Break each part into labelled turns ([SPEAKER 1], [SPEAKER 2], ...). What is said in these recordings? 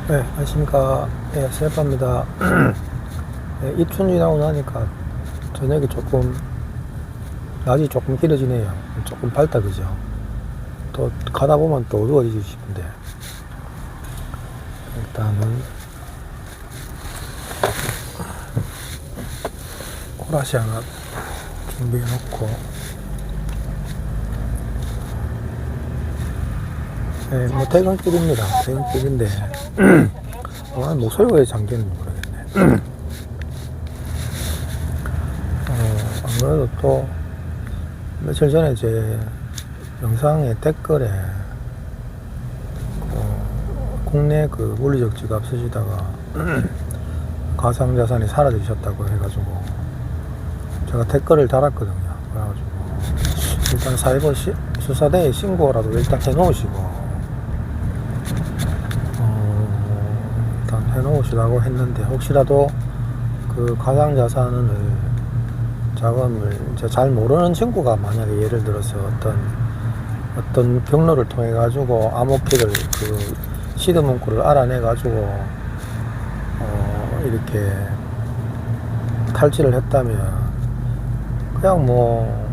[SPEAKER 1] 네, 안녕하십니까. 네, 셀파입니다. 네, 입춘 지나고 나니까 저녁이 조금, 낮이 조금 길어지네요. 조금 밝다, 그죠? 또 가다 보면 또 어두워지고 싶은데, 일단은, 오라시 하나 준비해 놓고, 네, 뭐 퇴근길입니다. 퇴근길인데, 목소리가 왜 잠겼는지 모르겠네. 아무래도 또, 며칠 전에 제 영상의 댓글에, 국내 그 물리적 지갑 쓰시다가 가상자산이 사라지셨다고 해가지고 제가 댓글을 달았거든요. 그래가지고 일단 사이버 수사대에 신고라도 일단 해놓으시고 일단 해놓으시라고 했는데, 혹시라도 그 가상자산을 자금을 이제 잘 모르는 친구가 만약에 예를 들어서 어떤 경로를 통해 가지고 암호키를 그 시드 문구를 알아내 가지고 이렇게 탈취를 했다면, 그냥 뭐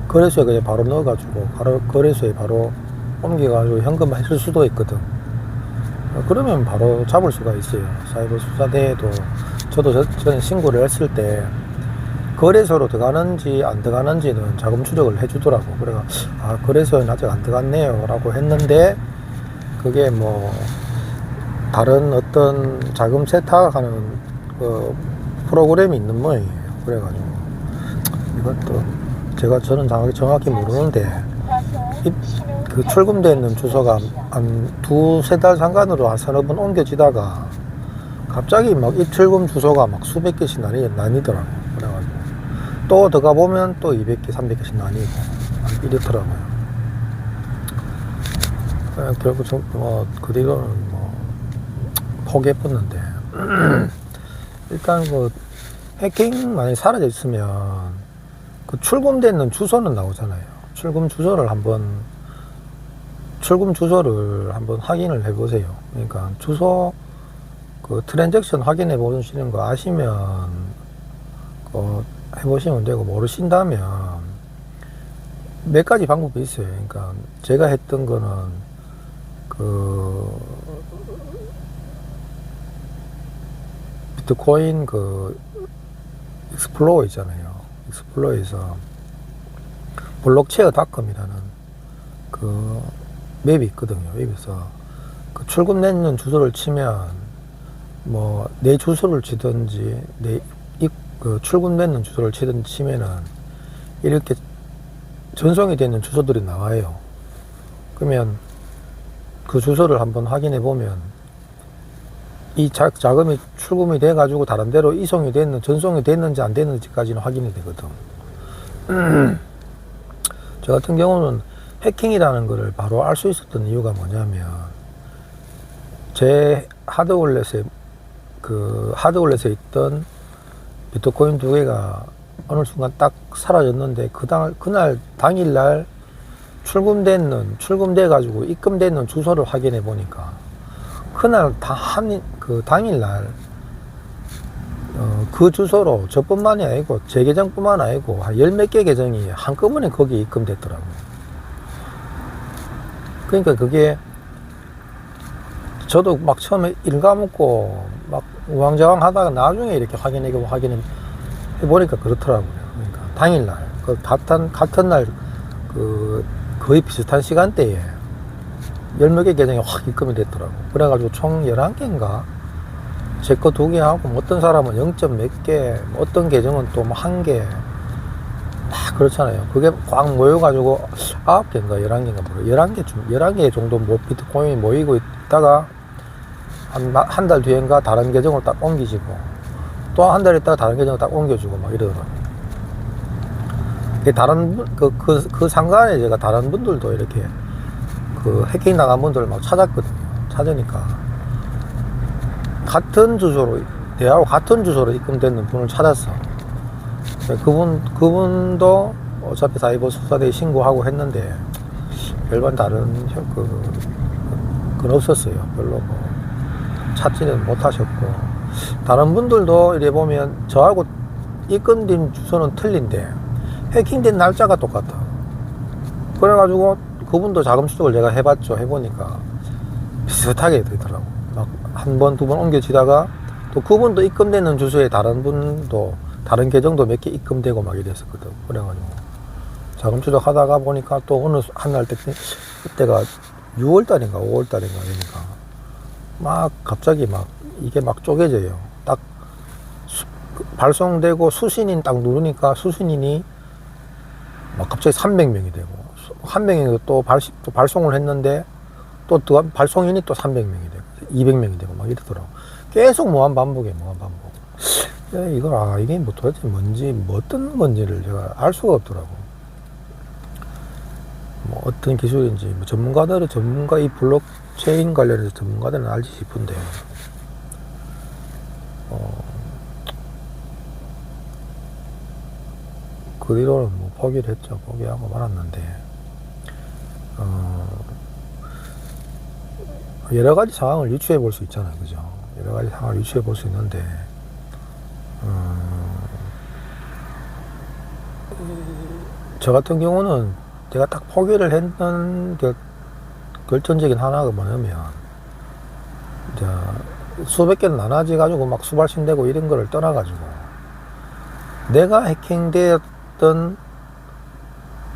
[SPEAKER 1] 거래소에 그냥 바로 넣어 가지고 바로 거래소에 바로 옮겨 가지고 현금화했을 수도 있거든. 그러면 바로 잡을 수가 있어요. 사이버 수사대에도 저는 신고를 했을 때 거래소로 들어가는지 안 들어가는지는 자금 추적을 해주더라고. 그래가 거래소에는 아직 안 들어갔네요 라고 했는데, 그게 뭐 다른 어떤 자금 세탁하는 그 프로그램이 있는 모양이에요. 그래가지고 이것도 저는 정확히 모르는데, 그 출금되어 있는 주소가 한 두세 달 상간으로 한 서너 번 옮겨지다가 갑자기 막 입출금 주소가 막 수백 개씩 나뉘더라고. 그래가지고 또 들어가 보면 또 200개, 300개씩 나뉘고 이렇더라고요. 결국 그 뒤로는 포기해봤는데, 일단 그 해킹 만약에 사라져 있으면 그 출금되는 주소는 나오잖아요. 출금 주소를 한번 확인을 해보세요. 그러니까 주소 그 트랜잭션 확인해 보시는 거 아시면 해보시면 되고, 모르신다면 몇 가지 방법이 있어요. 그러니까 제가 했던 거는 그 비트코인 그 익스플로어 있잖아요. 익스플로어에서 블록체어닷컴이라는 그 맵이 있거든요. 웹에서 그 출금되는 주소를 치면 뭐 내 주소를 치든지 그 출금되는 주소를 치든지 치면은 이렇게 전송이 되는 주소들이 나와요. 그러면 그 주소를 한번 확인해 보면 이 자금이 출금이 돼 가지고 다른 데로 전송이 됐는지 안 됐는지까지는 확인이 되거든. 저 같은 경우는 해킹이라는 거를 바로 알 수 있었던 이유가 뭐냐면, 제 하드월렛에 있던 비트코인 2개가 어느 순간 딱 사라졌는데, 그날 당일날 출금돼 가지고 입금되는 주소를 확인해 보니까, 그날 당일날 그 주소로 저뿐만이 아니고 제 계정뿐만 아니고 한 10몇 개 계정이 한꺼번에 거기에 입금됐더라고요. 그러니까 그게 저도 막 처음에 일가먹고 막 우왕좌왕 하다가 나중에 이렇게 확인해 보니까 그렇더라고요. 그러니까 당일날 그 같은 날 거의 비슷한 시간대에 10몇 개 계정이 확 입금이 됐더라고. 그래가지고 총 11개인가? 제 거 2개 하고, 어떤 사람은 0. 몇 개, 어떤 계정은 또 뭐 1개. 다 그렇잖아요. 그게 꽉 모여가지고 9개인가 11개인가 모르겠어요. 11개 정도 비트코인이 모이고 있다가 한 달 뒤엔가 다른 계정을 딱 옮기시고, 또 한 달 있다가 다른 계정을 딱 옮겨주고 막 이러더라고요. 그 상간에 제가 다른 분들도 이렇게 그 해킹 당한 분들을 막 찾았거든요. 찾으니까 대하고 같은 주소로 입금되는 분을 찾았어. 그분도 어차피 사이버 수사대에 신고하고 했는데 별반 다른 건 없었어요. 별로 찾지는 못하셨고, 다른 분들도 이래 보면 저하고 입금된 주소는 틀린데 해킹된 날짜가 똑같아. 그래가지고 그분도 자금 수속을 제가 해봤죠. 해보니까 비슷하게 되더라고. 막 한 번, 두 번 옮겨지다가 또 그분도 입금되는 주소에 다른 분도 다른 계정도 몇 개 입금되고 막 이랬었거든. 그래가지고 자금 추적하다가 보니까 또 어느 한날 그때가 6월달인가 5월달인가 그러니까 막 갑자기 막 이게 막 쪼개져요. 딱 발송되고 수신인 딱 누르니까 수신인이 막 갑자기 300명이 되고, 한 명이 또 발송을 했는데 또 발송인이 또 300명이 되고 200명이 되고 막 이러더라고. 계속 무한 반복. 이걸 이게 뭐 도대체 뭔지 뭐 어떤 건지를 제가 알 수가 없더라고. 뭐 어떤 기술인지 뭐 전문가 이 블록체인 관련해서 전문가들은 알지 싶은데 그 뒤로는 뭐 포기를 했죠. 포기하고 말았는데 여러 가지 상황을 유추해 볼 수 있잖아요. 그죠? 여러 가지 상황을 유추해 볼 수 있는데 저 같은 경우는 제가 딱 포기를 했던 결정적인 하나가 뭐냐면, 이제 수백 개는 나눠지 가지고 막 수발신되고 이런 거를 떠나가지고 내가 해킹되었던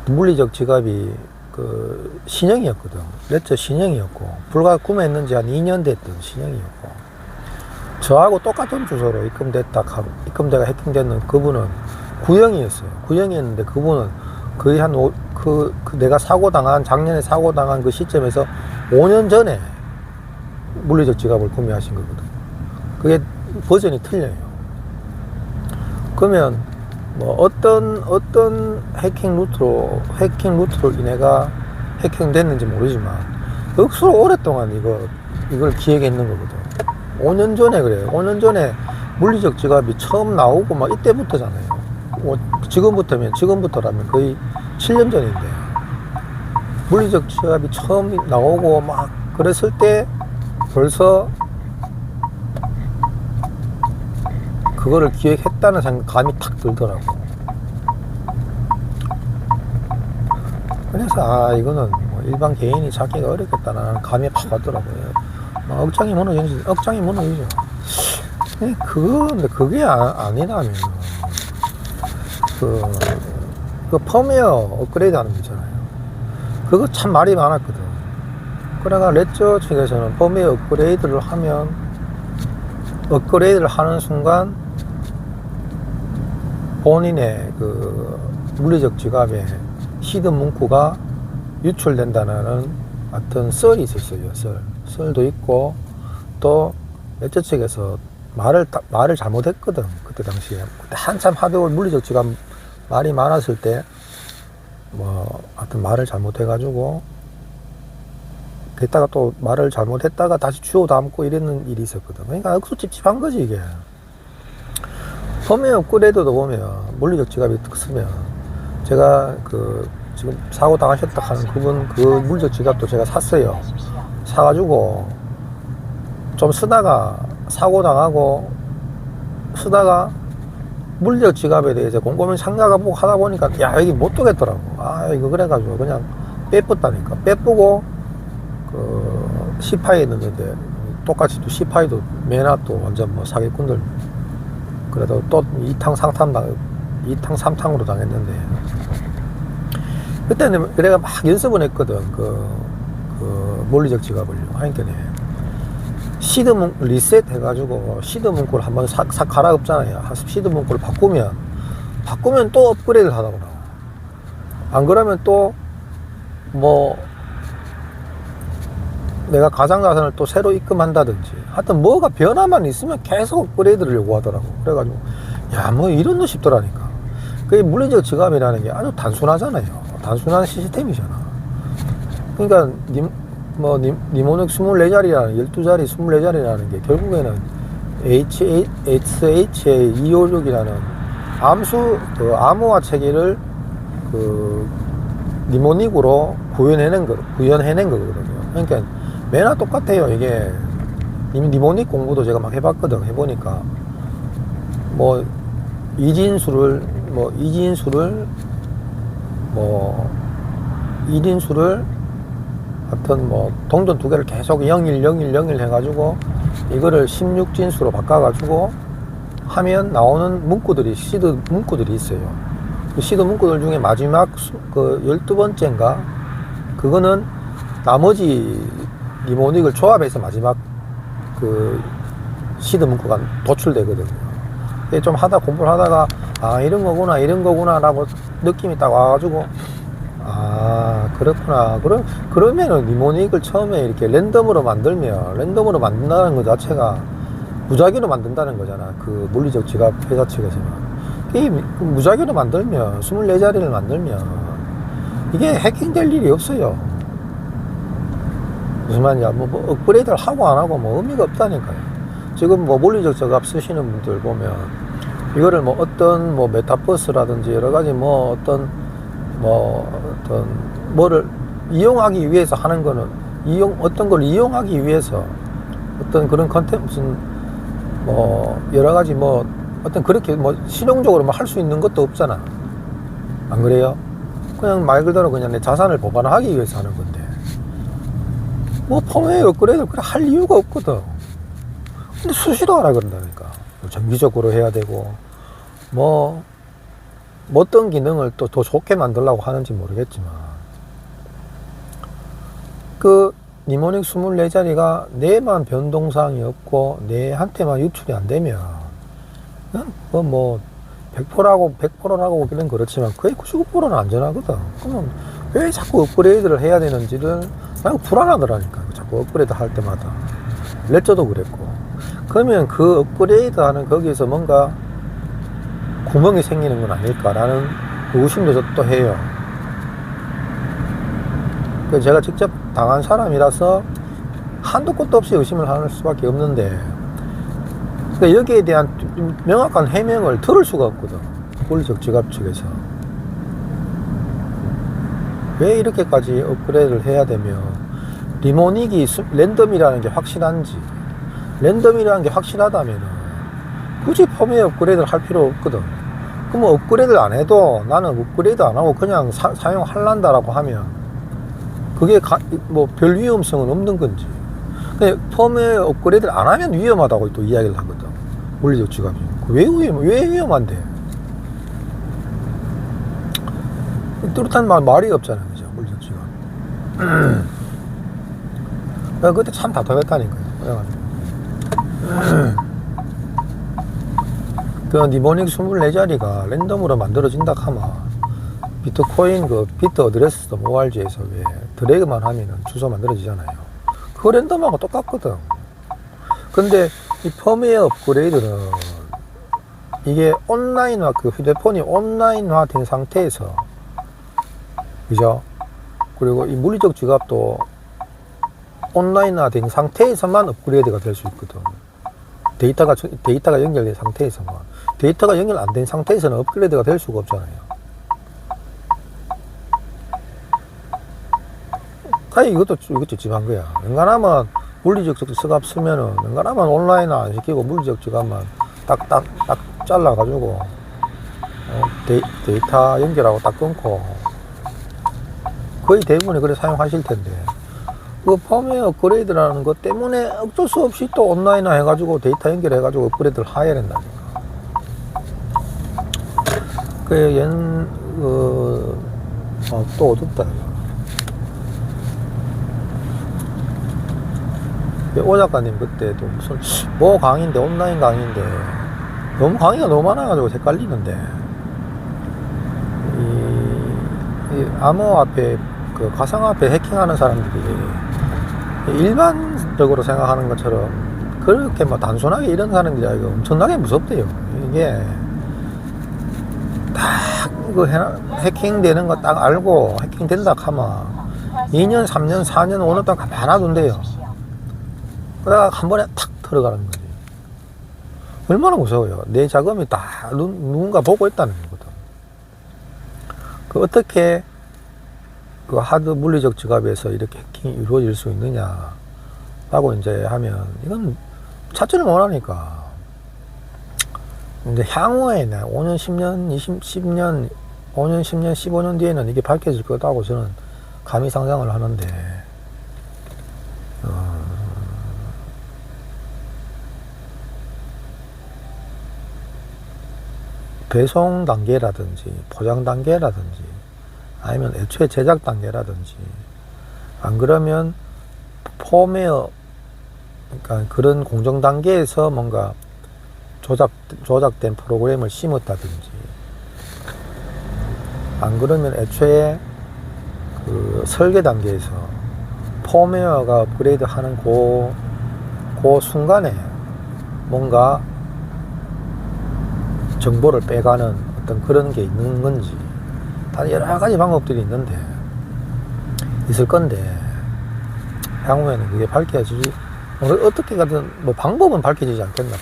[SPEAKER 1] 물리적 지갑이 그 신형이었거든. 레저 신형이었고 불과 구매했는지 한 2년 됐던 신형이었고, 저하고 똑같은 주소로 입금대가 해킹됐는 그분은 구형이었어요. 구형이었는데 그분은 거의 내가 작년에 사고당한 그 시점에서 5년 전에 물리적 지갑을 구매하신 거거든. 그게 버전이 틀려요. 그러면 뭐 어떤 해킹 루트로 인해가 해킹됐는지 모르지만 억수로 오랫동안 이걸 기획했는 거거든. 5년 전에 그래요. 5년 전에 물리적 지갑이 처음 나오고 막 이때부터잖아요. 지금부터라면 거의 7년 전인데 물리적 지갑이 처음 나오고 막 그랬을 때 벌써 그거를 기획했다는 생각감이 탁 들더라고. 그래서 이거는 뭐 일반 개인이 찾기가 어렵겠다는 감이 팍 왔더라고요. 억장이 무너지죠. 근데 그게 아니라면 그 펌웨어 업그레이드 하는 거 있잖아요. 그거 참 말이 많았거든. 그래가 레저 측에서는 펌웨어 업그레이드를 하는 순간 본인의 그 물리적 지갑에 시드 문구가 유출된다는 어떤 썰이 있었어요. 썰도 있고, 또 레저 측에서 말을 잘못했거든. 그때 당시에. 그때 한참 하드월 물리적 지갑 말이 많았을 때 하여튼 말을 잘못해가지고 그랬다가 또 말을 잘못했다가 다시 주워 담고 이랬는 일이 있었거든. 그러니까 억수 찝찝한 거지 이게. 펌웨어 업그레이드도 보면 물리적 지갑이 쓰면, 제가 지금 사고 당하셨다 하는 그분 그 물리적 지갑도 제가 샀어요. 사가지고 좀 사고 당하고 쓰다가 물리적 지갑에 대해서 곰곰이 생각하고 하다 보니까 여기 못 두겠더라고. 이거 그래가지고 그냥 빼뿌다니까. 빼뿌고 시파이에 넣는데 똑같이 또 시파이도 매나 또 완전 뭐 사기꾼들, 그래도 또 2탕 3탕으로 당했는데, 그때는 내가 막 연습을 했거든. 그 물리적 지갑을요. 하니까 시드 문구 리셋 해가지고 시드 문구를 한번 싹 갈아엎잖아요. 시드 문구를 바꾸면 또 업그레이드를 하더라고요. 안 그러면 또 뭐 내가 가상자산을 또 새로 입금한다든지 하여튼 뭐가 변화만 있으면 계속 업그레이드를 요구하더라고. 그래가지고 뭐 이런 거 싶더라니까. 그게 물리적 지갑이라는 게 아주 단순하잖아요. 단순한 시스템이잖아. 그러니까 니모닉 24자리라는 12자리 24자리라는 게 결국에는 SHA256이라는 암호화 체계를 니모닉으로 구현해낸 거거든요. 그러니까 매나 똑같아요. 이게 니모닉 공부도 제가 막 해봤거든. 해보니까 뭐 이진수를 하여튼 뭐 동전 두 개를 계속 01, 01, 01 해가지고 이거를 16진수로 바꿔가지고 하면 나오는 문구들이 시드 문구들이 있어요. 그 시드 문구들 중에 마지막 그 12번째인가 그거는 나머지 니모닉을 조합해서 마지막 그 시드 문구가 도출되거든요. 좀 공부를 하다가 아 이런 거구나 라고 느낌이 딱 와가지고 아 그렇구나. 그러면은 니모닉을 처음에 이렇게 랜덤으로 만든다는 것 자체가 무작위로 만든다는 거잖아. 그 물리적 지갑 회사 측에서는 이 무작위로 만들면 24자리를 만들면 이게 해킹될 일이 없어요. 무슨 말이냐, 뭐 업그레이드를 하고 안 하고 뭐 의미가 없다니까요. 지금 뭐 물리적 지갑 쓰시는 분들 보면 이거를 뭐 어떤 뭐 메타버스라든지 여러 가지 뭐 어떤 뭐를 이용하기 위해서 하는 거는 어떤 걸 이용하기 위해서 어떤 그런 컨텐츠 뭐 여러 가지 뭐 어떤 그렇게 뭐 실용적으로 뭐 할 수 있는 것도 없잖아. 안 그래요? 그냥 말 그대로 그냥 내 자산을 보관하기 위해서 하는 건데 뭐 펌웨어 업그레이드 그래 할 이유가 없거든. 근데 수시로 하라 그런다니까. 정기적으로 해야 되고 뭐 어떤 기능을 또 더 좋게 만들려고 하는지 모르겠지만 그 니모닉 24자리가 내만 변동사항이 없고 내한테만 유출이 안 되면 뭐 100%라고 그런 그렇지만 거의 99%는 안전하거든. 그러면 왜 자꾸 업그레이드를 해야 되는지를 난 불안하더라니까. 자꾸 업그레이드 할 때마다 레저도 그랬고. 그러면 그 업그레이드 하는 거기에서 뭔가 구멍이 생기는 건 아닐까라는 의심도 또 해요. 제가 직접 당한 사람이라서 한도 끝도 없이 의심을 할 수밖에 없는데 여기에 대한 명확한 해명을 들을 수가 없거든. 물리적 지갑 측에서 왜 이렇게까지 업그레이드를 해야 되며 니모닉이 랜덤이라는 게 확실한지, 랜덤이라는 게 확실하다면 굳이 펌웨어 업그레이드를 할 필요 없거든. 그럼 업그레이드를 안 해도 나는 업그레이드 안 하고 그냥 사용할란다라고 하면 그게 뭐 별 위험성은 없는 건지. 펌웨어 업그레이드를 안 하면 위험하다고 또 이야기를 하거든. 물리적 지갑이. 왜 위험한데? 뚜렷한 말이 없잖아요. 그죠? 물리적 지갑. 내가 그때 참 답답했다니까요. 그래가지고. 그 니모닉 24자리가 랜덤으로 만들어진다 하면 비트코인 그 비트 어드레스 ORG에서 왜 드래그만 하면은 주소 만들어지잖아요. 그거 랜덤하고 똑같거든. 근데 이 펌웨어 업그레이드는 이게 온라인화, 그 휴대폰이 온라인화 된 상태에서, 그죠? 그리고 이 물리적 지갑도 온라인화 된 상태에서만 업그레이드가 될 수 있거든. 데이터가 연결된 상태에서만. 데이터가 연결 안 된 상태에서는 업그레이드가 될 수가 없잖아요. 이것도 찝찝한 거야. 웬간하면 물리적 지갑 쓰면은, 웬간하면 온라인 안 시키고 물리적 지갑만 딱 잘라가지고, 데이터 연결하고 딱 끊고, 거의 대부분이 그래 사용하실 텐데, 그 펌웨어 업그레이드라는 것 때문에 어쩔 수 없이 또 온라인화 해가지고 데이터 연결해가지고 업그레이드를 해야 된다니까. 또 어둡다. 오 작가님 그때도 무슨 뭐 강의인데 온라인 강의인데 너무 강의가 너무 많아가지고 헷갈리는데 이 암호화폐 그 가상화폐 해킹하는 사람들이 일반적으로 생각하는 것처럼 그렇게 뭐 단순하게 이런 사람들이 아니고 엄청나게 무섭대요. 이게 딱 이거 해킹되는 거 딱 알고 해킹된다 하면 2년, 3년, 4년, 5년 동안 가만 놔둔대요. 그러다가 한 번에 탁 들어가는 거지. 얼마나 무서워요. 내 자금이 다 누군가 보고 있다는 거거든. 어떻게 그 하드 물리적 지갑에서 이렇게 해킹이 이루어질 수 있느냐. 라고 이제 하면 이건 찾지를 못하니까 이제 향후에 5년, 10년, 10년, 5년, 10년, 15년 뒤에는 이게 밝혀질 거다고 저는 감히 상상을 하는데, 배송 단계라든지 포장 단계라든지 아니면 애초에 제작 단계라든지 안 그러면 폼웨어, 그러니까 그런 공정 단계에서 뭔가 조작된 프로그램을 심었다든지 안 그러면 애초에 그 설계 단계에서 폼웨어가 업그레이드 하는 그 순간에 뭔가 정보를 빼가는 어떤 그런 게 있는 건지, 다 여러 가지 방법들이 있는데 있을 건데 향후에는 그게 밝혀지지, 어떻게 가든 뭐 방법은 밝혀지지 않겠나.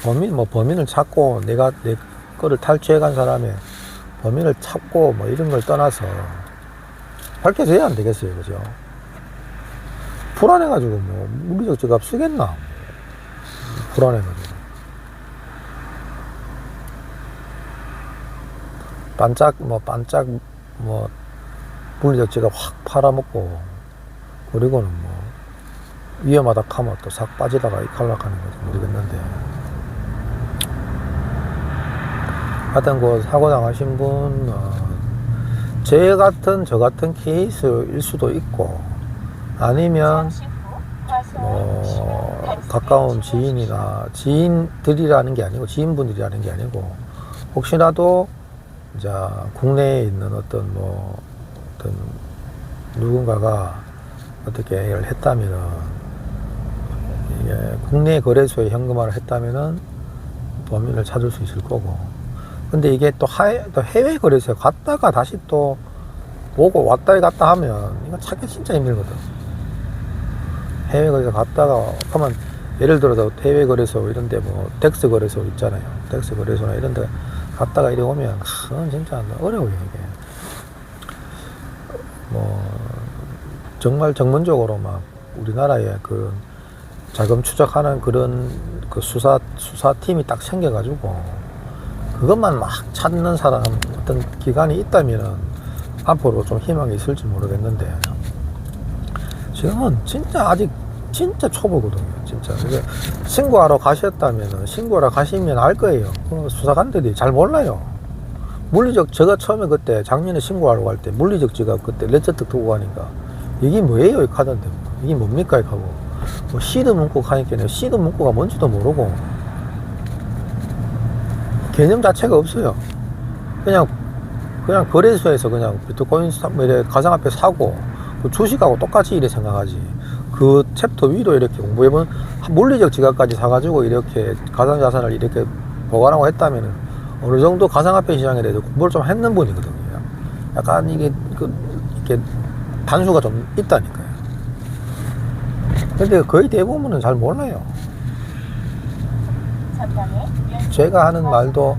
[SPEAKER 1] 범인을 찾고 내가 내 거를 탈취해 간 사람의 범인을 찾고 뭐 이런 걸 떠나서 밝혀져야 안 되겠어요, 그죠? 불안해가지고 뭐 물리적 지갑 쓰겠나? 불안해가지고. 반짝 물리적 지갑 확 팔아먹고, 그리고는 뭐 위험하다 하면 또 싹 빠지다가 이칼락하는 건지 모르겠는데, 하여튼 그 사고 당하신 분, 저 같은 케이스일 수도 있고, 아니면 뭐 가까운 지인분들이라는 게 아니고 혹시라도 이제 국내에 있는 어떤 누군가가 어떻게 를 했다면은, 이게 국내 거래소에 현금화를 했다면은 범인을 찾을 수 있을 거고. 근데 이게 또 해외 거래소에 갔다가 다시 또 보고 왔다 갔다 하면 이거 찾기 진짜 힘들거든. 해외 거래소 갔다가 하면, 예를 들어서 해외 거래소 이런데 뭐 덱스 거래소 있잖아요. 덱스 거래소나 이런데 갔다가 이래 오면 그건 진짜 어려워요, 이게. 뭐 정말 전문적으로 막 우리나라에 그 자금 추적하는 그런 그 수사팀이 딱 생겨가지고 그것만 막 찾는 사람 어떤 기관이 있다면은 앞으로 좀 희망이 있을지 모르겠는데, 지금은 진짜 아직 진짜 초보거든요, 진짜. 신고하러 가시면 알 거예요. 수사관들이 잘 몰라요. 제가 처음에 그때 작년에 신고하러 갈 때 물리적 지갑 그때 레저트 두고 가니까 이게 뭐예요? 이 카드인데 이게 뭡니까? 하고 뭐 시드 문구 가니까 시드 문구가 뭔지도 모르고 개념 자체가 없어요. 그냥 거래소에서 그냥 비트코인 가상화폐 사고 그 주식하고 똑같이 이래 생각하지. 그 챕터 위로 이렇게 공부해본 물리적 지갑까지 사가지고 이렇게 가상자산을 이렇게 보관하고 했다면은 어느 정도 가상화폐 시장에 대해서 공부를 좀 했는 분이거든요. 약간 이게 이렇게 단수가 좀 있다니까요. 근데 거의 대부분은 잘 몰라요. 제가 하는 말도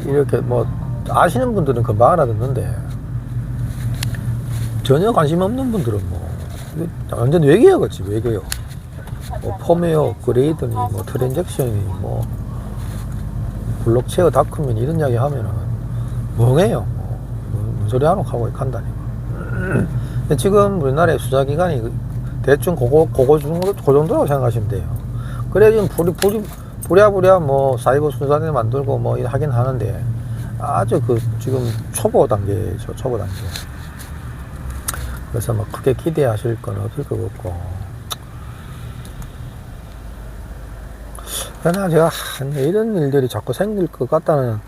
[SPEAKER 1] 이렇게 뭐 아시는 분들은 금방 알아듣는데 전혀 관심 없는 분들은 뭐 완전 외계어 같지, 외계어. 뭐 폼웨어 업그레이드니 뭐 트랜잭션이 뭐 블록체어 다큐ment 이런 이야기 하면은 멍해요. 뭔 소리 하고 간다니까. 근데 지금 우리나라의 수사기관이 대충 그거 정도라고 생각하시면 돼요. 그래 지금 부랴부랴 뭐 사이버 수사대 만들고 뭐 하긴 하는데 아주 지금 초보 단계죠, 초보 단계. 그래서 뭐 크게 기대하실 건 없을 것 같고. 그러나 제가 이런 일들이 자꾸 생길 것 같다는,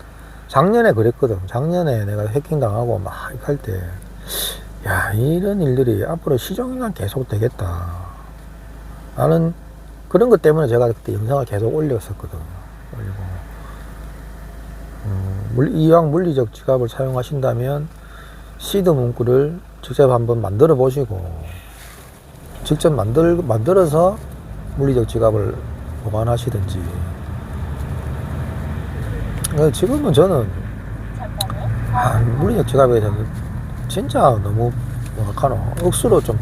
[SPEAKER 1] 작년에 그랬거든. 작년에 내가 해킹 당하고 막 할 때, 야, 이런 일들이 앞으로 시종일관 계속 되겠다. 나는 그런 것 때문에 제가 그때 영상을 계속 올렸었거든요. 이왕 물리적 지갑을 사용하신다면 시드 문구를 직접 한번 만들어 보시고, 직접 만들어서 물리적 지갑을 보관하시든지. 지금은 저는 물리적 지갑에 대해서 진짜 너무 억수로 좀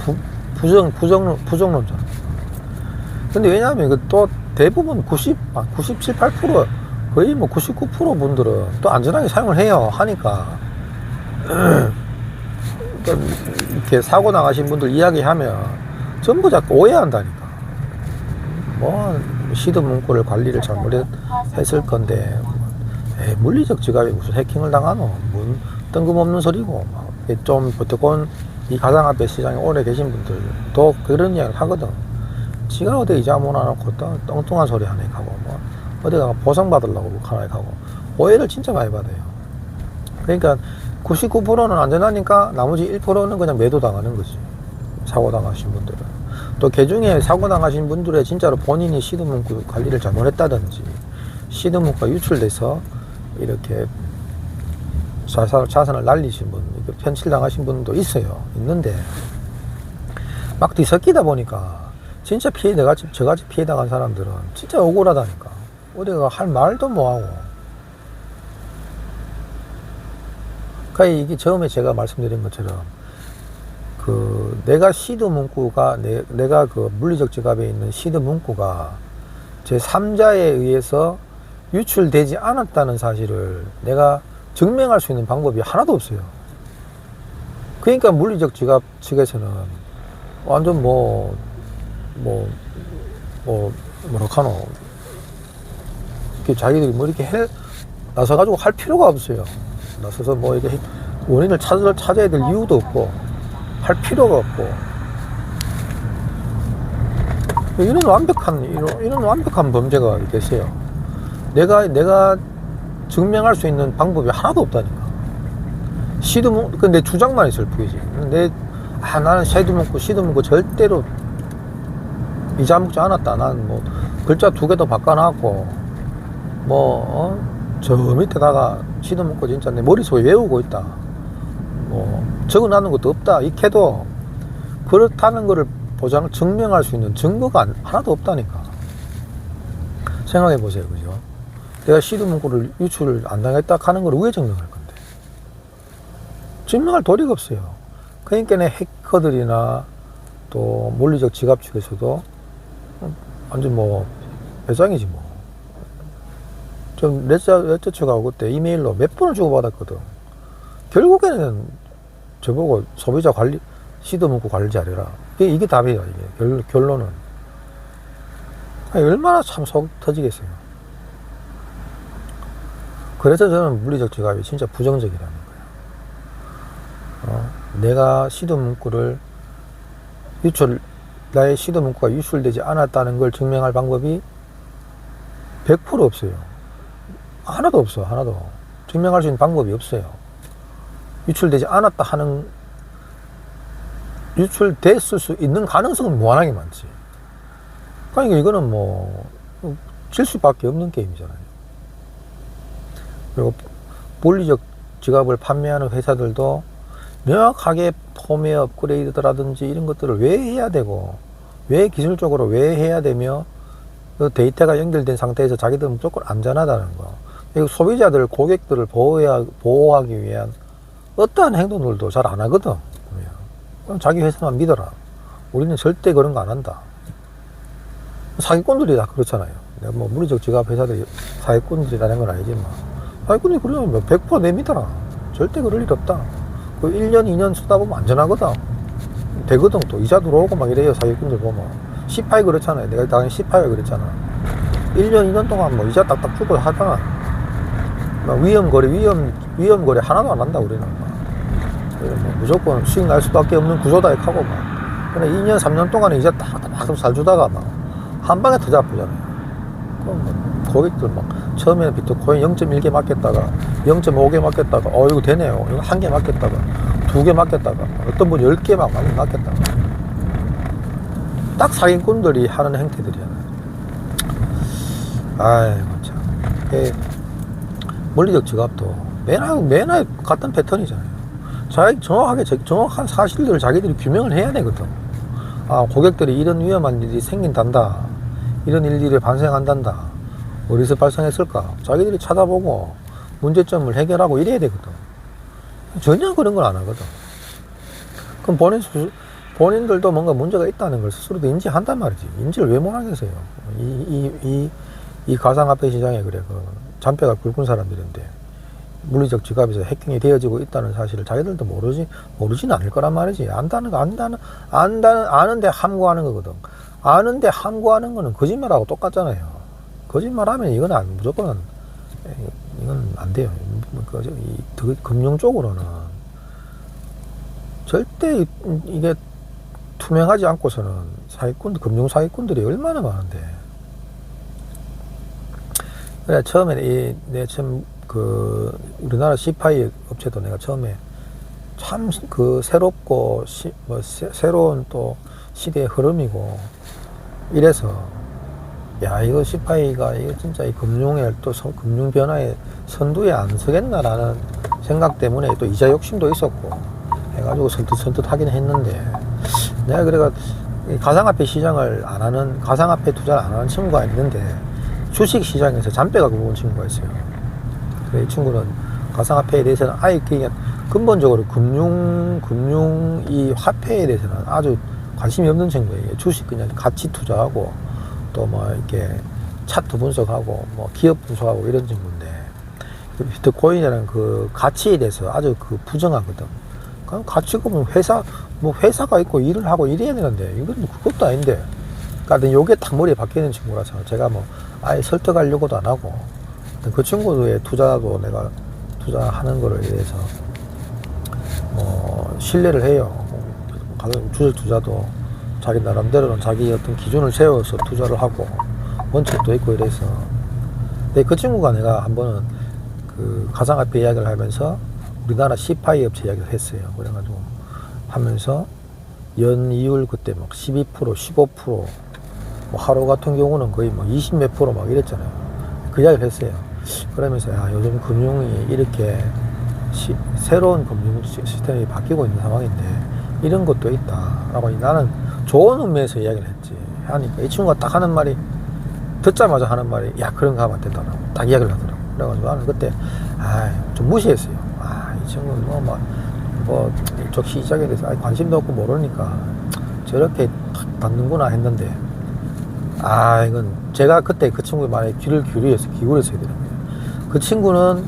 [SPEAKER 1] 부정론자. 근데 왜냐하면 이거 또 대부분 97, 8% 거의 뭐 99% 분들은 또 안전하게 사용을 해요. 하니까. 이렇게 사고 나가신 분들 이야기하면 전부 자꾸 오해한다니까. 뭐 시드 문구를 관리를 잘못했을 건데 물리적 지갑에 무슨 해킹을 당하노? 뭔 뜬금없는 소리고. 좀 보통 이 가상화폐 시장에 오래 계신 분들도 그런 이야기를 하거든. 지가 어디 이자 모아놓고 또 엉뚱한 소리 하네 하고 뭐 어디가 보상받으려고 하나 하고 오해를 진짜 많이 받아요. 그러니까 99%는 안전하니까 나머지 1%는 그냥 매도 당하는 거지. 사고 당하신 분들은. 또 개중에 사고 당하신 분들의 진짜로 본인이 시드 문구 관리를 잘못했다든지 시드 문구가 유출돼서 이렇게 자산을 날리신 분, 편취 당하신 분도 있어요. 있는데 막 뒤섞이다 보니까 진짜 저같이 피해 당한 사람들은 진짜 억울하다니까. 우리가 할 말도 뭐하고. 그러니까 이게 처음에 제가 말씀드린 것처럼 내가 시드 문구가 내가 그 물리적 지갑에 있는 시드 문구가 제 3자에 의해서 유출되지 않았다는 사실을 내가 증명할 수 있는 방법이 하나도 없어요. 그러니까 물리적 지갑 측에서는 완전 뭐라카노 이렇게 자기들이 뭐 이렇게 나서가지고 할 필요가 없어요. 나서서 뭐 이렇게 원인을 찾아야 될 이유도 없고 할 필요가 없고 이런 완벽한 범죄가 있겠어요. 내가 증명할 수 있는 방법이 하나도 없다니까. 근데 주장만 있을 뿐이지. 나는 시드 문구 절대로 이자 먹지 않았다. 난 뭐 글자 2개 더 바꿔놨고 저 밑에다가 시드 문구 진짜 내 머릿속에 외우고 있다. 뭐 적어놨는 것도 없다. 익혀도 그렇다는 거를 증명할 수 있는 증거가 하나도 없다니까. 생각해 보세요. 그죠? 내가 시드 문구를 유출을 안 당했다 하는 걸 왜 증명할 건데? 증명할 도리가 없어요. 그러니까 해커들이나 또 물리적 지갑 측에서도 완전 뭐 배짱이지 뭐. 좀 넷째 측하고 그때 이메일로 몇 번을 주고받았거든. 결국에는 저보고 소비자 관리 시드 문구 관리 잘해라. 이게 답이에요. 이게 결론은. 얼마나 참 속 터지겠어요. 그래서 저는 물리적 지갑이 진짜 부정적이라는 거예요. 내가 시드 문구를 나의 시드 문구가 유출되지 않았다는 걸 증명할 방법이 100% 없어요. 하나도 없어. 하나도 증명할 수 있는 방법이 없어요. 유출되지 않았다 하는 유출됐을 수 있는 가능성은 무한하게 많지. 그러니까 이거는 뭐 질 수밖에 없는 게임이잖아요. 그리고 물리적 지갑을 판매하는 회사들도 명확하게 펌웨어 업그레이드라든지 이런 것들을 왜 해야 되고 왜 기술적으로 왜 해야 되며 그 데이터가 연결된 상태에서 자기들은 무조건 안전하다는 거. 그리고 소비자들, 고객들을 보호하기 위한 어떠한 행동들도 잘 안 하거든. 그럼 자기 회사만 믿어라. 우리는 절대 그런 거 안 한다. 사기꾼들이 다 그렇잖아요. 내가 뭐 물리적 지갑 회사들이 사기꾼들이라는 건 아니지만 사기꾼이 그러면 100% 내 믿어라. 절대 그럴 일 없다. 그 1년, 2년 쓰다 보면 안전하거든. 되거든. 또 이자 들어오고 막 이래요. 사기꾼들 보면. C5 그렇잖아요. 내가 당연히 C5 그랬잖아. 1년, 2년 동안 뭐 이자 딱딱 주고 하잖아. 위험 거래 하나도 안 한다, 우리는. 뭐 무조건 수익 날 수밖에 없는 구조다, 하고 막. 근데 2년, 3년 동안에 이자 딱 잘 주다가 막 한 방에 터져 아프잖아요. 그럼 뭐 고객들 막 처음에는 비트코인 0.1개 맡겼다가 0.5개 맡겼다가 이거 되네요. 이거 1개 맡겼다가 2개 맡겼다가 어떤 분 10개 막 많이 맡겼다가 딱 사기꾼들이 하는 행태들이잖아요. 아이고 참. 물리적 지갑도 매날 같은 패턴이잖아요. 정확한 사실들을 자기들이 규명을 해야 되거든. 고객들이 이런 위험한 일이 생긴단다. 이런 일들이 발생한단다. 어디서 발생했을까? 자기들이 찾아보고 문제점을 해결하고 이래야 되거든. 전혀 그런 걸 안 하거든. 그럼 본인들도 뭔가 문제가 있다는 걸 스스로도 인지한단 말이지. 인지를 왜 못하겠어요. 이 가상화폐 시장에 그래, 잔뼈가 굵은 사람들인데, 물리적 지갑에서 해킹이 되어지고 있다는 사실을 자기들도 모르진 않을 거란 말이지. 아는데 함구하는 거거든. 아는데 함구하는 거는 거짓말하고 똑같잖아요. 거짓말하면 이건 무조건, 이건 안 돼요. 금융 쪽으로는 절대 이게 투명하지 않고서는 금융 사기꾼들이 얼마나 많은데. 그래, 처음에 우리나라 C-파이 업체도 내가 처음에 참 새롭고, 새로운 또 시대의 흐름이고, 이래서, 야, 이거 C-파이가, 이거 진짜 이 금융의 금융 변화의 선두에 안 서겠나라는 생각 때문에 또 이자 욕심도 있었고, 해가지고 선뜻 하긴 했는데, 내가 그래가 가상화폐 시장을 안 하는, 가상화폐 투자를 안 하는 친구가 있는데, 주식 시장에서 잔뼈가 굵은 친구가 있어요. 이 친구는 가상화폐에 대해서는 아예 그냥 근본적으로 이 화폐에 대해서는 아주 관심이 없는 친구예요. 주식 그냥 가치 투자하고 또 뭐 이렇게 차트 분석하고 뭐 기업 분석하고 이런 친구인데, 비트코인이라는 그 가치에 대해서 아주 부정하거든. 그럼 가치가 뭐 회사가 있고 일을 하고 이래야 되는데 이건 그것도 아닌데. 그러니까 요게 딱 머리에 박히는 친구라서 제가 뭐 아예 설득하려고도 안 하고, 그 친구의 투자도 내가 투자하는 거를 위해서 신뢰를 해요. 주식 투자도 자기 나름대로는 자기 어떤 기준을 세워서 투자를 하고 원칙도 있고 이래서. 근데 그 친구가 내가 한 번은 가상화폐 이야기를 하면서 우리나라 C-파이 업체 이야기를 했어요. 그래가지고 하면서 연이율 그때 막 12%, 15%, 뭐 하루 같은 경우는 거의 뭐 20 몇 프로 막 이랬잖아요. 그 이야기를 했어요. 그러면서 요즘 금융이 이렇게 새로운 금융 시스템이 바뀌고 있는 상황인데 이런 것도 있다라고 나는 좋은 의미에서 이야기를 했지. 하니까 이 친구가 딱 하는 말이, 듣자마자 하는 말이, 야, 그런 거 하면 안 된다고 딱 이야기를 하더라고. 그래가지고 나는 그때 좀 무시했어요. 이 친구는 이쪽 시장에 대해서 관심도 없고 모르니까 저렇게 탁 받는구나 했는데, 이건 제가 그때 그 친구의 말에 귀를 기울였어야 되는 거예요. 그 친구는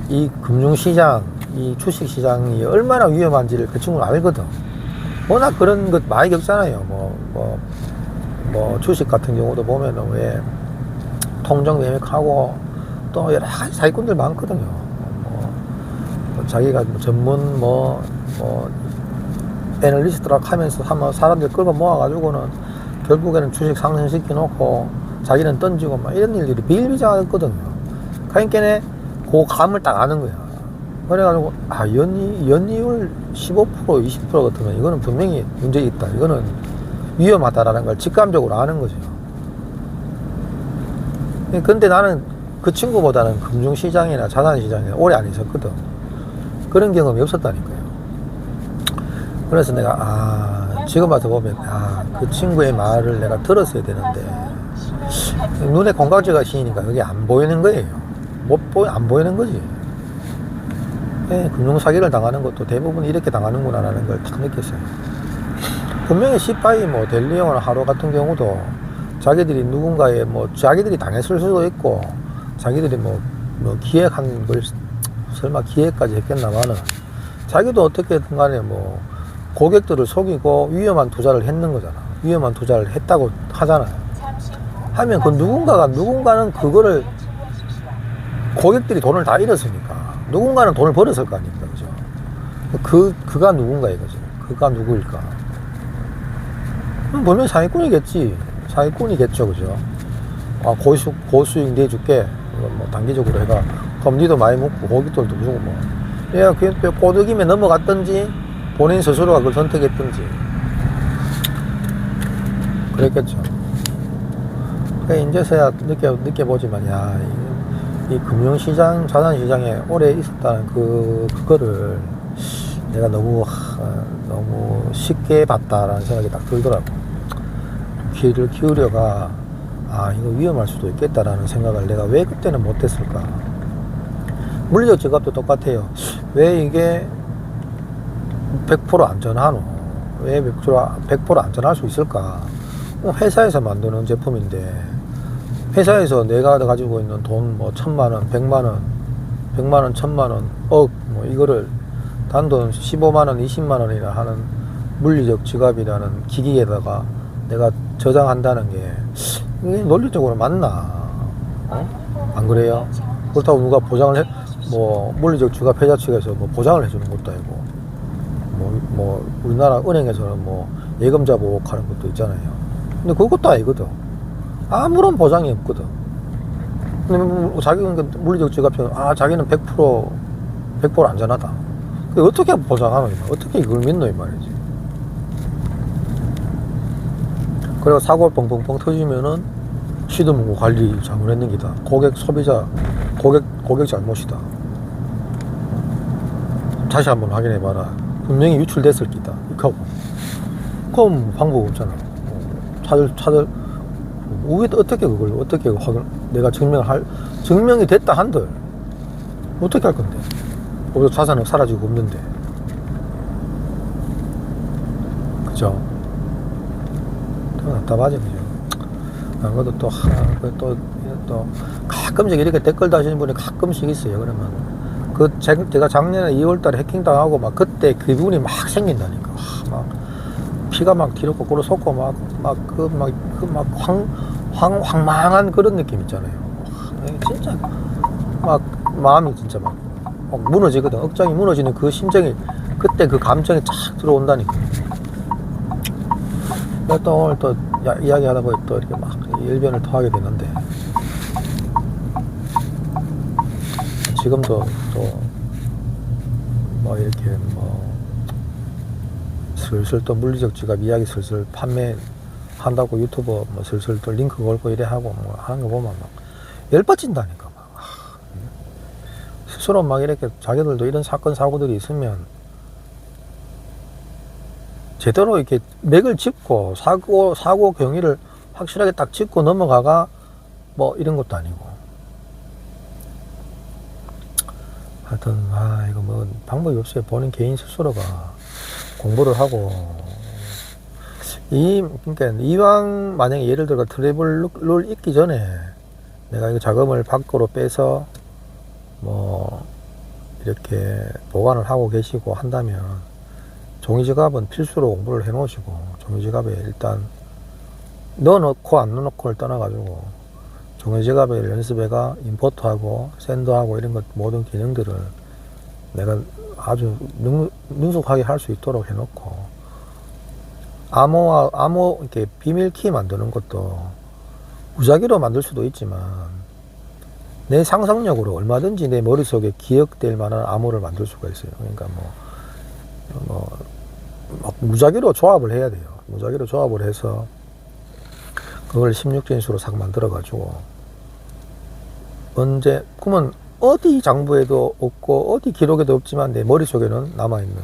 [SPEAKER 1] 이 금융시장, 이 주식시장이 얼마나 위험한지를 그 친구는 알거든. 워낙 그런 것 많이 겪잖아요. 주식 같은 경우도 보면은 왜 통정 매매하고 또 여러 가지 사기꾼들 많거든요. 자기가 전문 애널리스트라고 하면서 사람들 끌고 모아가지고는 결국에는 주식 상승시켜 놓고 자기는 던지고 막 이런 일들이 비일비재하거든요. 그러니까 그 감을 딱 아는 거야. 그래가지고 연이율 15%, 20% 같으면 이거는 분명히 문제 있다. 이거는 위험하다라는 걸 직감적으로 아는 거죠. 근데 나는 그 친구보다는 금융시장이나 자산시장에 오래 안 있었거든. 그런 경험이 없었다니까요. 그래서 내가 지금 와서 보면 그 친구의 말을 내가 들었어야 되는데 눈에 건강지가 씌이니까 그게 안 보이는 거예요. 안 보이는 거지. 금융사기를 당하는 것도 대부분 이렇게 당하는구나 라는 걸 딱 느꼈어요. 분명히 C-파이 델리온이나 하루 같은 경우도 자기들이 누군가에 자기들이 당했을 수도 있고 자기들이 기획한 걸 설마 기획까지 했겠나마는 자기도 어떻게든 간에 고객들을 속이고 위험한 투자를 했는 거잖아. 위험한 투자를 했다고 하잖아요. 하면 누군가는 그거를 고객들이 돈을 다 잃었으니까 누군가는 돈을 벌었을 거 아닙니까? 그죠? 그가 누군가 이거죠. 그가 누구일까? 분명히 사기꾼이겠지. 사기꾼이겠죠. 그죠? 고수익 내줄게. 단기적으로 해가. 그럼 니도 많이 먹고 고객들도 주고 얘가 그냥 꼬드김에 넘어갔든지 본인 스스로가 그걸 선택했든지 그랬겠죠. 이제서야 느껴보지만 이 금융시장, 자산시장에 오래 있었다는 그거를 내가 너무 쉽게 봤다라는 생각이 딱 들더라고. 귀를 기울여가 이거 위험할 수도 있겠다라는 생각을 내가 왜 그때는 못했을까. 물리적 지갑도 똑같아요. 왜 이게 100% 안전하노? 왜 100% 안전할 수 있을까? 회사에서 만드는 제품인데, 회사에서 내가 가지고 있는 돈, 뭐, 1000만원, 100만원, 100만원, 1000만원, 뭐, 이거를 단돈 15만원, 20만원이나 하는 물리적 지갑이라는 기기에다가 내가 저장한다는 게, 이게 논리적으로 맞나? 안 그래요? 그렇다고 누가 보장을 뭐, 물리적 지갑 회사 측에서 뭐 보장을 해주는 것도 아니고, 우리나라 은행에서는 뭐, 예금자 보호하는 것도 있잖아요. 근데 그것도 아니거든. 아무런 보장이 없거든. 근데 자기는 물리적 지갑처럼, 자기는 100% 안전하다. 어떻게 보장하노? 어떻게 이걸 믿노? 이 말이지. 그리고 사고 뻥뻥뻥 터지면은 시드문구 관리 잘못했는 기다. 고객 잘못이다. 다시 한번 확인해봐라. 분명히 유출됐을 기다. 이렇게 하고. 그럼 방법 없잖아. 어떻게 내가 증명이 됐다 한들, 어떻게 할 건데? 거기서 자산은 사라지고 없는데. 그죠? 답답하지, 그죠? 그것도 또, 가끔씩 이렇게 댓글 다시는 분이 가끔씩 있어요. 그러면, 제가 작년에 2월 달에 해킹당하고, 그때 기분이 막 생긴다니까. 피가 막 뒤로 거꾸로 솟고, 황망한 그런 느낌 있잖아요. 진짜, 마음이 진짜 무너지거든. 억장이 무너지는 그 심정이, 그때 그 감정이 착 들어온다니까. 또 오늘 또 이야기하다 보니 또 이렇게 일변을 토하게 되는데, 지금도 이렇게 슬슬 또 물리적 지갑 이야기 슬슬 판매한다고 유튜버 슬슬 또 링크 걸고 이래 하고 하는 거 보면 열받친다니까. 스스로 이렇게 자기들도 이런 사건 사고들이 있으면 제대로 이렇게 맥을 짚고 사고 경위를 확실하게 딱 짚고 넘어가가 이런 것도 아니고. 하여튼 이거 방법이 없어요. 본인 개인 스스로가 공부를 하고, 그러니까 이왕 만약에 예를 들어 트래블 룰 있기 전에 내가 이거 자금을 밖으로 빼서 이렇게 보관을 하고 계시고 한다면, 종이지갑은 필수로 공부를 해 놓으시고, 종이지갑에 일단 넣어놓고 안 넣어놓고를 떠나가지고 종이지갑에 연습해가 임포트하고 샌드하고 이런 것 모든 기능들을 내가 아주 능숙하게 할 수 있도록 해놓고, 암호 이렇게 비밀키 만드는 것도 무작위로 만들 수도 있지만 내 상상력으로 얼마든지 내 머릿속에 기억될 만한 암호를 만들 수가 있어요. 그러니까 무작위로 조합을 해야 돼요. 무작위로 조합을 해서 그걸 16진수로 싹 만들어 가지고, 그러면 어디 장부에도 없고 어디 기록에도 없지만 내 머릿속에는 남아있는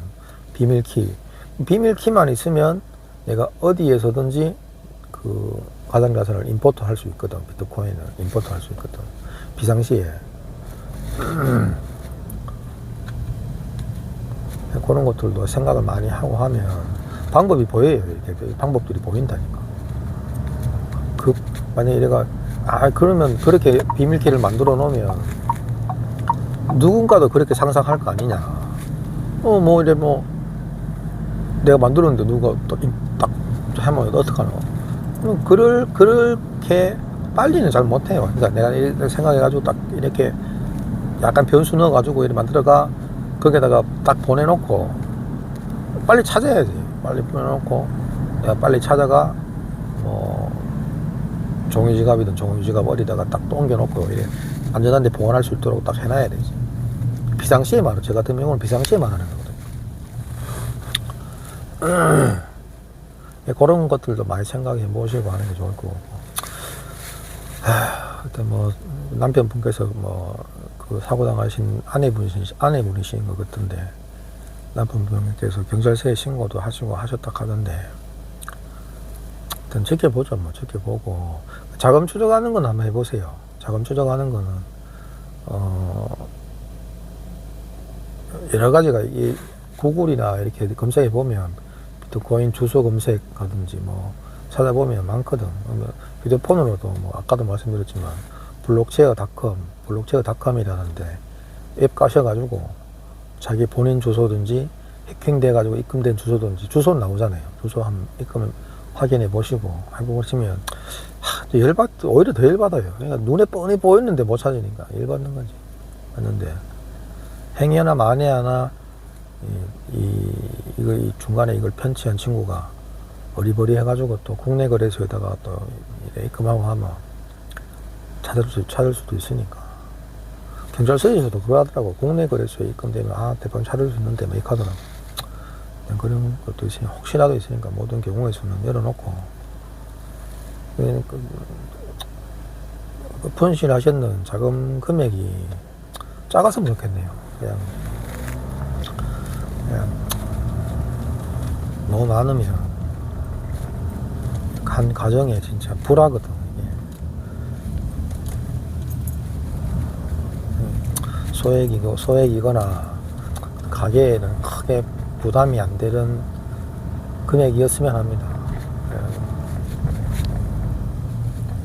[SPEAKER 1] 비밀키만 있으면 내가 어디에서든지 그 가상자산을 임포트 할 수 있거든. 비트코인을 임포트 할 수 있거든. 비상시에. 그런 것들도 생각을 많이 하고 하면 방법이 보여요. 이렇게 방법들이 보인다니까. 만약에 내가 그러면 그렇게 비밀키를 만들어 놓으면 누군가도 그렇게 상상할 거 아니냐. 내가 만들었는데 누가 딱 하면 어떡하노. 그렇게 빨리는 잘 못해요. 그러니까 내가 이렇게 생각해가지고 딱 이렇게 약간 변수 넣어가지고 이렇게 만들어가 거기에다가 딱 보내놓고 빨리 찾아야지. 빨리 보내놓고 내가 빨리 찾아가 종이지갑이든 종이지갑 어디다가 딱 또 옮겨놓고 이래 안전한 데 보관할 수 있도록 딱 해놔야 되지. 비상시에만, 저 같은 경우는 비상시에만 하는 거거든요. 그런 것들도 많이 생각해 보시고 하는 게 좋을 거고. 하여튼 남편분께서 그 사고 당하신 아내분이신 것 같은데, 남편분께서 경찰서에 신고도 하시고 하셨다 하던데, 일단 지켜보죠. 지켜보고 자금 추적하는 건 한번 해보세요. 자금 추적하는 거는 여러 가지가 이 구글이나 이렇게 검색해 보면 비트코인 주소 검색하든지 뭐 찾아보면 많거든. 휴대폰으로도 뭐 아까도 말씀드렸지만 블록체어닷컴이라는데 앱 까셔가지고 자기 본인 주소든지 해킹돼가지고 입금된 주소든지 주소는 나오잖아요. 주소 한번 입금 확인해 보시고 해보시면 오히려 더 열받아요. 그러니까 눈에 뻔히 보였는데 못 찾으니까 열받는 거지. 맞는데 행위 하나 만에 하나 이 중간에 이걸 편취한 친구가 어리버리 해가지고 또 국내 거래소에다가 또 입금하고 하면 찾을 수도 있으니까. 경찰서에서도 그러더라고. 국내 거래소에 입금되면 대빵 찾을 수 있는데 막 이렇게 하더라고. 그런 것도 있으니 혹시라도 있으니까 모든 경우에서는 열어놓고 그 분실하셨는 자금 금액이 작았으면 좋겠네요. 그냥 너무 많으면 한 가정에 진짜 불화거든. 소액이거나 가게에는 크게 부담이 안 되는 금액이었으면 합니다.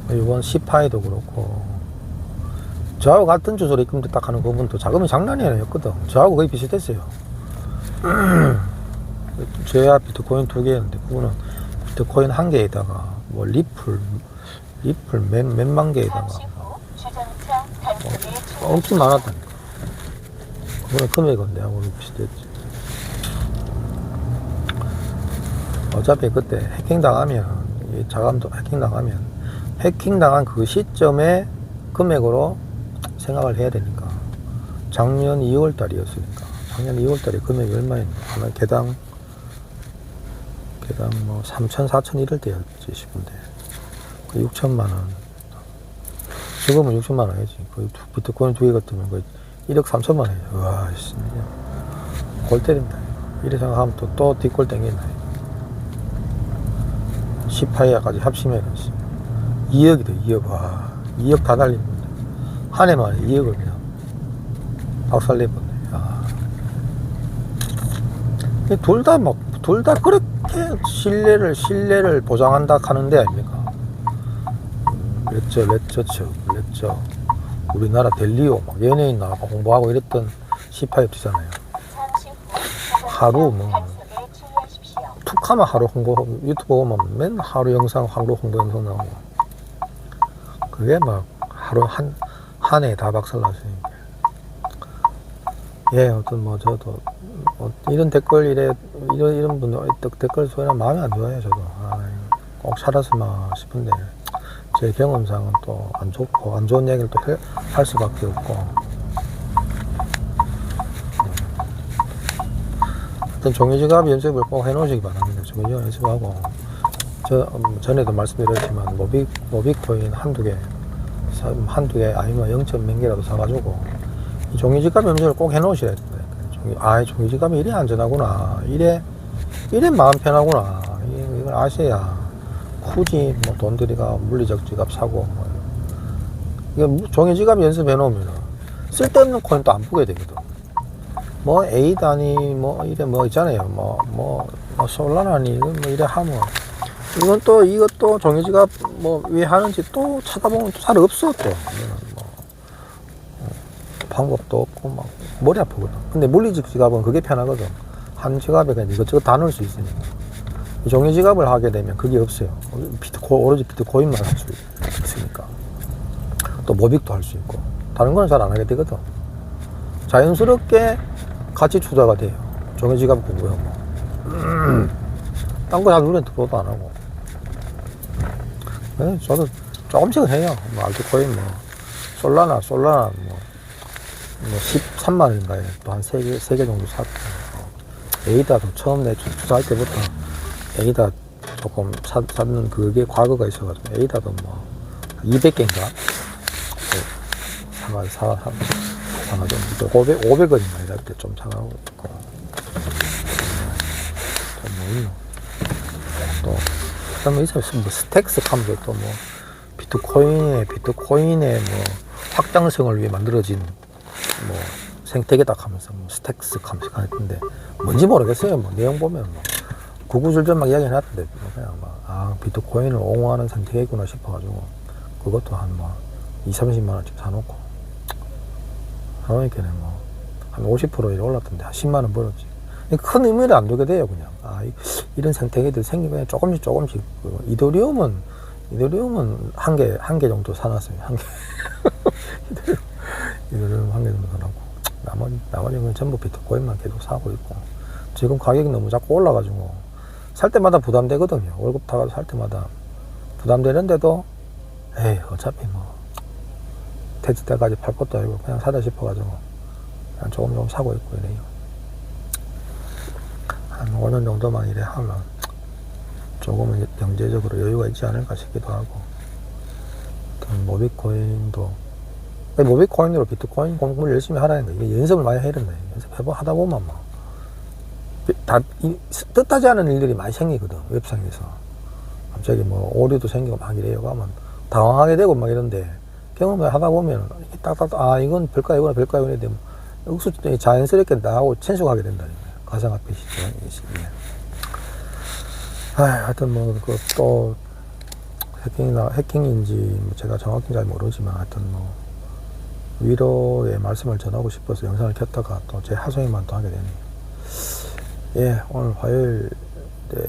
[SPEAKER 1] 이번 시파에도 그렇고 저하고 같은 주소로 입금됐다 하는 그분도 자금이 장난이 아니었거든. 저하고 거의 비슷했어요. 저야 비트코인 2개였는데 그분은 비트코인 1개에다가 뭐 리플 몇만 개에다가 엄청 많았다니까. 그거는 금액은 내하고 비슷했지. 어차피 그때 해킹당하면, 자금도 해킹당한 그 시점에 금액으로 생각을 해야 되니까. 작년 2월 달이었으니까. 작년 2월 달에 금액이 얼마였나? 하나 개당 뭐 3천, 4천 이럴 때였지 싶은데. 그 6천만 원. 지금은 6천만 원이지. 그 비트코인 2개 같으면 거의 1억 3천만 원이야. 와, 진짜. 골 때린다. 이래 생각하면 또 뒷골 땡긴다. 18회까지 합치면 2억이다, 2억. 와, 2억 다 달린 건데. 한 해만에 2억을 그냥 박살내버렸네. 둘 다 그렇게 신뢰를 보장한다 하는데 아닙니까? 레저. 우리나라 델리오 막 연예인 나와서 홍보하고 이랬던 C5잖아요. 하루 툭하면 하루 유튜브 보면 맨날 하루 영상 홍보 영상 나오고 그게 막 하루 한 해 다 박살났으니까. 어떤 저도 이런 댓글 이런 분들 댓글 소리나 마음이 안 좋아요. 저도 꼭 살았으면 싶은데 제 경험상은 또 안 좋고 안 좋은 얘기를 또 할 수밖에 없고. 어떤 종이지갑 연습을 꼭 해놓으시기 바랍니다. 종이지갑 연습하고 전에도 말씀드렸지만 모비코인 한두 개 아니면 0점 몇 개라도 사가지고 이 종이지갑 연습을 꼭 해놓으셔야 됩니다. 종이지갑이 이래 안전하구나, 이래 마음 편하구나, 이걸 아셔야 굳이 뭐 돈 들이가 물리적 지갑 사고 이게 종이지갑 연습해 놓으면 쓸데없는 코인도 안 보게 되거든. 뭐 에이다니 뭐 이래 뭐 있잖아요. 뭐 솔라나니 뭐 이래 하면 이것도 종이지갑 뭐 왜 하는지 또 찾아보면 또 잘 없어. 또 방법도 없고 막 머리 아프거든. 근데 물리적 지갑은 그게 편하거든. 한 지갑에 그냥 이것저것 다 넣을 수 있으니까. 종이 지갑을 하게 되면 그게 없어요. 오로지 비트코인만 할 수 있으니까. 또 모빅도 할 수 있고. 다른 건 잘 안 하게 되거든. 자연스럽게 가치 투자가 돼요. 종이 지갑 공부하고. 딴 거 잘 눈에 들어도 안 하고. 네, 저도 조금씩은 해요. 뭐 알트코인 솔라나 13만 원인가에 또 한 3개 정도 샀고. 에이다도 처음 내 투자할 때부터 에이다 조금 샀는 그게 과거가 있어가지고 에이다도 뭐 200개인가 사가지고 500원인가 이럴 때 좀 사가고 있고. 또 그다음에 있어요. 뭐 스택스 하면서 또 뭐 비트코인의 뭐 확장성을 위해 만들어진 뭐 생태계다 하면서 뭐 스택스 하면서 했는데 뭔지 모르겠어요. 뭐 내용 보면 구구절절 막 이야기를 해놨던데, 뭐 그냥 막, 아, 비트코인을 옹호하는 선택이구나 싶어가지고, 그것도 한 뭐, 20, 30만원씩 사놓고, 사놓으니까 뭐, 한 50% 올랐던데, 한 10만원 벌었지. 큰 의미를 안 두게 돼요, 그냥. 아, 이런 선택이 생기고, 그냥 조금씩. 이더리움은 한 개 정도 사놨어요. 한 개. 이더리움 한 개 정도 사놨고. 나머지는 전부 비트코인만 계속 사고 있고. 지금 가격이 너무 자꾸 올라가지고, 살 때마다 부담되거든요. 월급 타가서 살 때마다 부담되는데도, 에이, 어차피 뭐, 퇴직 때까지 팔 것도 아니고, 그냥 사다 싶어가지고, 그냥 조금 사고 있고 이래요. 한 5년 정도만 이래 하면, 조금은 경제적으로 여유가 있지 않을까 싶기도 하고, 모비코인도, 모비코인으로 비트코인 공부를 열심히 하라는 거. 이게 연습을 많이 해야 된다. 하다 보면 뭐, 뜻하지 않은 일들이 많이 생기거든, 웹상에서. 갑자기 뭐, 오류도 생기고 막 이래요. 가면 당황하게 되고 막 이런데, 경험을 하다 보면, 아, 이건 별거야, 이건 별거야, 이런데, 억수증이 자연스럽게 나하고 친숙하게 된다는 거예요. 가상화폐 시기에. 하여튼 뭐, 또, 해킹인지, 뭐 제가 정확히 잘 모르지만, 하여튼 뭐, 위로의 말씀을 전하고 싶어서 영상을 켰다가 또 제 하소연만 또 하게 되네요. 예, 오늘 화요일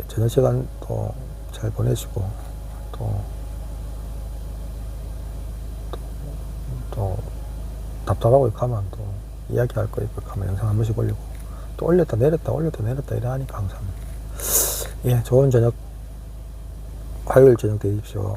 [SPEAKER 1] 저녁 시간 또 잘 보내시고, 또 답답하고 이렇게 하면 또 이야기할 거 있고 하면 영상 한 번씩 올리고, 또 올렸다 내렸다 이래 하니까 항상. 예, 좋은 저녁, 화요일 저녁 되십시오.